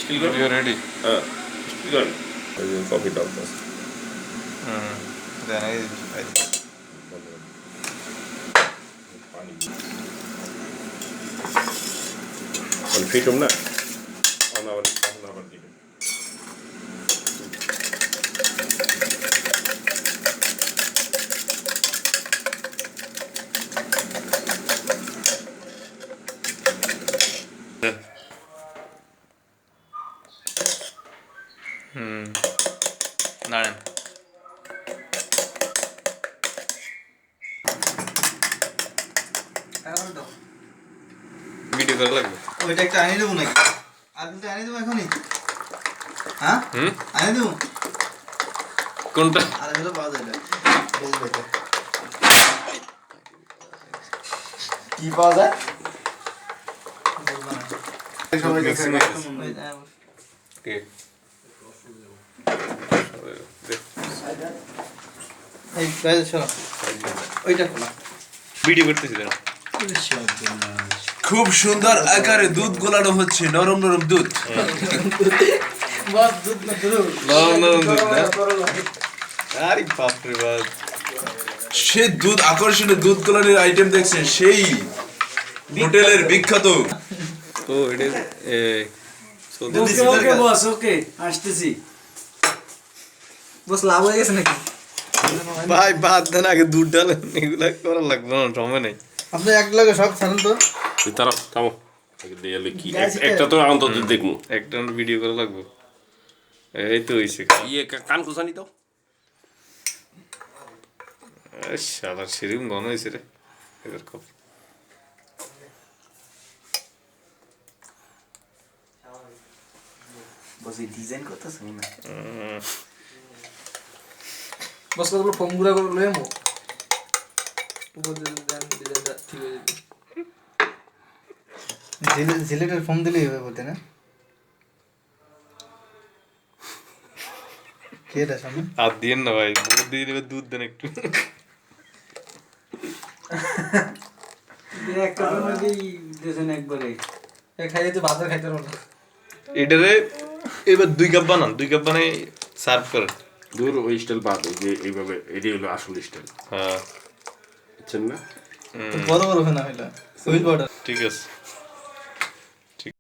still কর you ready হ্যাঁ still কর কফি ডালতাস জানাই পানি ফিটুম না আবার দিবেন নাড়েন ভিডিও করা লাগবে ওইটা একটা আনিয়ে দেবো নাকি আর দুটো আনিয়ে দেবো এখনই হ্যাঁ আনিয়ে দেবো কোনটা আর এগুলো পাওয়া যায় না কি পাওয়া যায় ভিডিও করতেছি খুব সুন্দর আকারে দুধ গোলানো হচ্ছে নরম নরম দুধ আরে বাপরে বাপ সে দুধ আকর্ষণীয় দুধ গোলানোর আইটেম দেখছেন সেই হোটেলের বিখ্যাত ও এটা ওকে বস ওকে আসতেছি বস লাভ হয়ে গেছে নাকি ভাই বাদ দেন আগে দুধ ডালেন এগুলা করা লাগবে না সময় নেই আপনি এক লাগে সব ছাড়েন তো তারা থামো কি একটা তো অন্তত দেখবো একটা ভিডিও করা লাগবে এই তো হইছে কান খুসানি তো শালা সেরকম ঘন হয়েছে রে এবার কপ বস এই ডিজাইন করতেছ না বস কতগুলো ফর্ম গুলা করে লয়ে মো উপর ডিজাইনটা ঠিক হয়ে যাবে জিলেটের ফর্ম দিলেই হবে বলতে না কে এটা সামনে আর দিয়েন না ভাই দুধ দিয়ে দেবে দুধ দেন একটু একটা মধ্যেই দেন একবারে খাইয়ে তো ভাত খাইতে পারবো না এটারে এবার 2 কাপ বানান 2 কাপ বানাই সার্ভ করেন দূর ওই স্টাইল বাদ যে এইভাবে এটাই হলো আসল স্টাইল হ্যাঁ বুঝছেন না বড় বড় হয় না এটা সুইট বাটার ঠিক আছে